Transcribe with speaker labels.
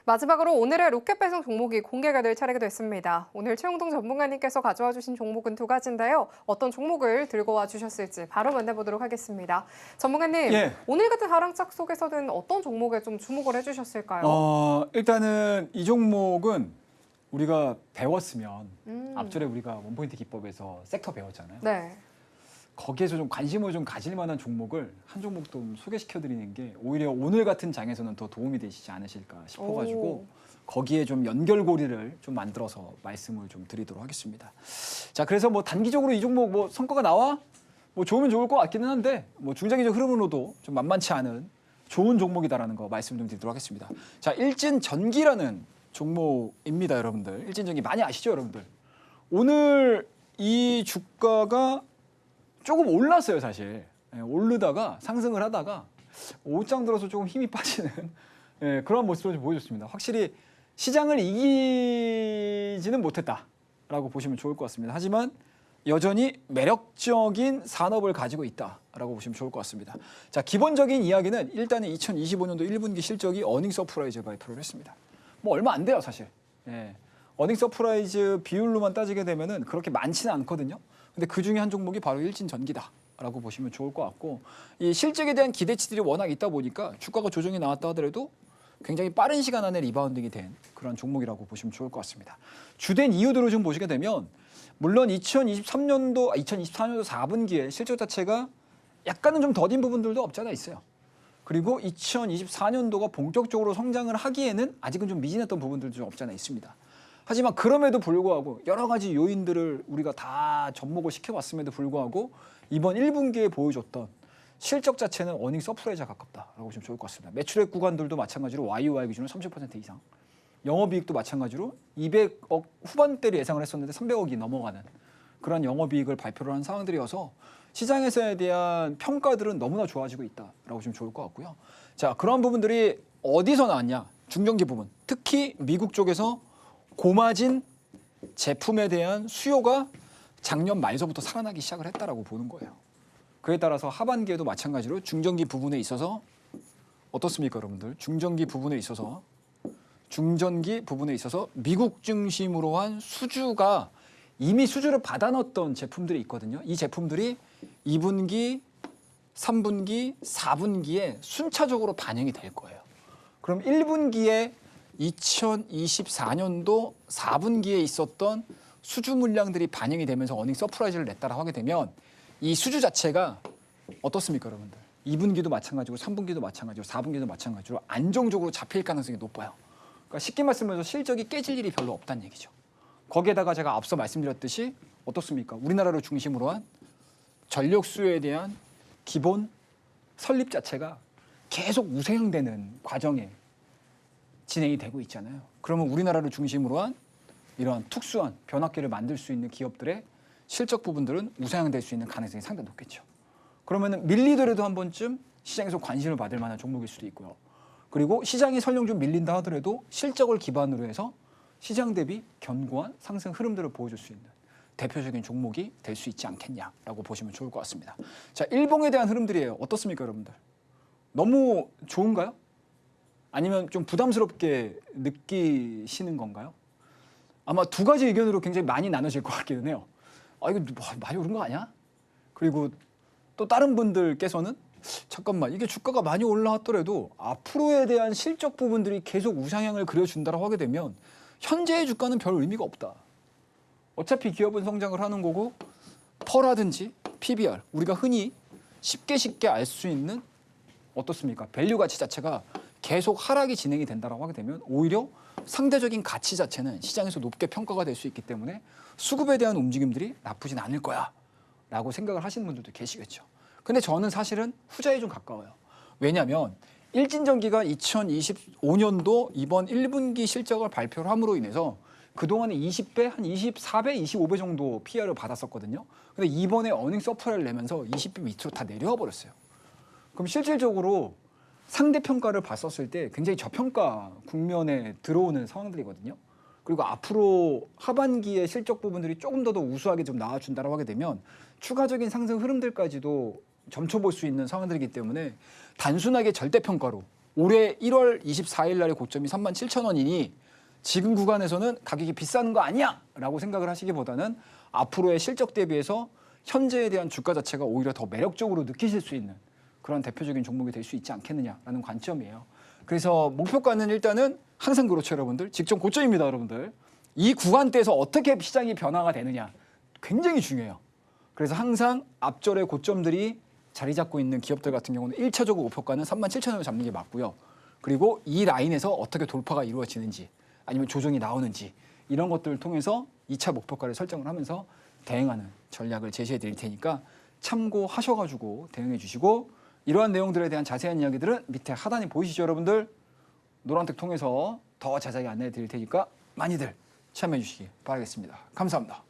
Speaker 1: 마지막으로 오늘의 로켓 배송 종목이 공개가 될 차례가 됐습니다. 오늘 최용동 전문가님께서 가져와 주신 종목은 두 가지인데요. 어떤 종목을 들고 와 주셨을지 바로 만나보도록 하겠습니다. 전문가님, 오늘 같은 하락장 속에서는 어떤 종목에 좀 주목을 해주셨을까요?
Speaker 2: 일단은 이 종목은 우리가 배웠으면 앞전에 우리가 원포인트 기법에서 섹터 배웠잖아요.
Speaker 1: 네.
Speaker 2: 거기에서 좀 관심을 좀 가질 만한 종목을 한 종목 좀 소개시켜 드리는 게 오히려 오늘 같은 장에서는 더 도움이 되시지 않으실까 싶어가지고 거기에 좀 연결고리를 좀 만들어서 말씀을 좀 드리도록 하겠습니다. 자, 그래서 뭐 단기적으로 이 종목 뭐 성과가 나와 뭐 좋으면 좋을 것 같기는 한데 뭐 중장기적 흐름으로도 좀 만만치 않은 좋은 종목이다라는 거 말씀 좀 드리도록 하겠습니다. 자, 일진전기라는 종목입니다, 여러분들. 일진전기 많이 아시죠, 여러분들? 오늘 이 주가가 조금 올랐어요, 사실. 오르다가 상승을 하다가 오장 들어서 조금 힘이 빠지는 그런 모습을 좀 보여줬습니다. 확실히 시장을 이기지는 못했다라고 보시면 좋을 것 같습니다. 하지만 여전히 매력적인 산업을 가지고 있다라고 보시면 좋을 것 같습니다. 자, 기본적인 이야기는 일단은 2025년도 1분기 실적이 어닝 서프라이즈 발표를 했습니다. 뭐 얼마 안 돼요, 사실. 어닝 서프라이즈 비율로만 따지게 되면은 그렇게 많지는 않거든요. 근데 그 중에 한 종목이 바로 일진전기다라고 보시면 좋을 것 같고, 이 실적에 대한 기대치들이 워낙 있다 보니까 주가가 조정이 나왔다 하더라도 굉장히 빠른 시간 안에 리바운딩이 된 그런 종목이라고 보시면 좋을 것 같습니다. 주된 이유들을 좀 보시게 되면 물론 2024년도 4분기에 실적 자체가 약간은 좀 더딘 부분들도 없지 않아 있어요. 그리고 2024년도가 본격적으로 성장을 하기에는 아직은 좀 미진했던 부분들도 좀 없지 않아 있습니다. 하지만 그럼에도 불구하고 여러 가지 요인들을 우리가 다 접목을 시켜봤음에도 불구하고 이번 1분기에 보여줬던 실적 자체는 어닝 서프라이즈가 가깝다라고 보시면 좋을 것 같습니다. 매출액 구간들도 마찬가지로 YOY 기준으로 30% 이상, 영업이익도 마찬가지로 200억 후반대를 예상을 했었는데 300억이 넘어가는 그런 영업이익을 발표를 한 상황들이어서 시장에서에 대한 평가들은 너무나 좋아지고 있다라고 보시면 좋을 것 같고요. 자, 그런 부분들이 어디서 나왔냐? 중전기 부분, 특히 미국 쪽에서 고마진 제품에 대한 수요가 작년 말서부터 살아나기 시작을 했다라고 보는 거예요. 그에 따라서 하반기에도 마찬가지로 중전기 부분에 있어서 어떻습니까, 여러분들? 중전기 부분에 있어서 미국 중심으로 한 수주가 이미 수주를 받아놨던 제품들이 있거든요. 이 제품들이 2분기, 3분기, 4분기에 순차적으로 반영이 될 거예요. 그럼 1분기에 2024년도 4분기에 있었던 수주 물량들이 반영이 되면서 어닝 서프라이즈를 냈다라고 하게 되면 이 수주 자체가 어떻습니까, 여러분들? 2분기도 마찬가지고 3분기도 마찬가지고 4분기도 마찬가지로 안정적으로 잡힐 가능성이 높아요. 그러니까 쉽게 말씀해서 실적이 깨질 일이 별로 없다는 얘기죠. 거기에다가 제가 앞서 말씀드렸듯이 어떻습니까? 우리나라를 중심으로 한 전력 수요에 대한 기본 설립 자체가 계속 우상향되는 과정에 진행이 되고 있잖아요. 그러면 우리나라를 중심으로 한 이러한 특수한 변화기를 만들 수 있는 기업들의 실적 부분들은 우상향될 수 있는 가능성이 상당히 높겠죠. 그러면 밀리더라도 한 번쯤 시장에서 관심을 받을 만한 종목일 수도 있고요. 그리고 시장이 설령 좀 밀린다 하더라도 실적을 기반으로 해서 시장 대비 견고한 상승 흐름들을 보여줄 수 있는 대표적인 종목이 될 수 있지 않겠냐라고 보시면 좋을 것 같습니다. 자, 일봉에 대한 흐름들이에요. 어떻습니까, 여러분들? 너무 좋은가요? 아니면 좀 부담스럽게 느끼시는 건가요? 아마 두 가지 의견으로 굉장히 많이 나눠질 것 같기는 해요. 아, 이거 많이 오른 거 아니야? 그리고 또 다른 분들께서는 잠깐만, 이게 주가가 많이 올라왔더라도 앞으로에 대한 실적 부분들이 계속 우상향을 그려준다고 하게 되면 현재의 주가는 별 의미가 없다. 어차피 기업은 성장을 하는 거고 퍼라든지 PBR, 우리가 흔히 쉽게 알 수 있는 어떻습니까? 밸류 가치 자체가 계속 하락이 진행이 된다고 하게 되면 오히려 상대적인 가치 자체는 시장에서 높게 평가가 될 수 있기 때문에 수급에 대한 움직임들이 나쁘진 않을 거야 라고 생각을 하시는 분들도 계시겠죠. 근데 저는 사실은 후자에 좀 가까워요. 왜냐하면 일진전기가 2025년도 이번 1분기 실적을 발표를 함으로 인해서 그동안에 20배, 한 24배, 25배 정도 PR을 받았었거든요. 근데 이번에 어닝 서프라이즈를 내면서 20배 밑으로 다 내려와 버렸어요. 그럼 실질적으로 상대평가를 봤었을 때 굉장히 저평가 국면에 들어오는 상황들이거든요. 그리고 앞으로 하반기의 실적 부분들이 조금 더 우수하게 좀 나와준다고 하게 되면 추가적인 상승 흐름들까지도 점쳐볼 수 있는 상황들이기 때문에 단순하게 절대평가로 올해 1월 24일 날의 고점이 37,000원이니 지금 구간에서는 가격이 비싼 거 아니야? 라고 생각을 하시기보다는 앞으로의 실적 대비해서 현재에 대한 주가 자체가 오히려 더 매력적으로 느끼실 수 있는 그런 대표적인 종목이 될 수 있지 않겠느냐라는 관점이에요. 그래서 목표가는 일단은 항상 그렇죠, 여러분들. 직전 고점입니다, 여러분들. 이 구간대에서 어떻게 시장이 변화가 되느냐 굉장히 중요해요. 그래서 항상 앞절의 고점들이 자리 잡고 있는 기업들 같은 경우는 1차적으로 목표가는 37,000원을 잡는 게 맞고요. 그리고 이 라인에서 어떻게 돌파가 이루어지는지 아니면 조정이 나오는지 이런 것들을 통해서 2차 목표가를 설정을 하면서 대응하는 전략을 제시해 드릴 테니까 참고하셔가지고 대응해 주시고 이러한 내용들에 대한 자세한 이야기들은 밑에 하단에 보이시죠, 여러분들? 노란택 통해서 더 자세하게 안내해 드릴 테니까 많이들 참여해 주시기 바라겠습니다. 감사합니다.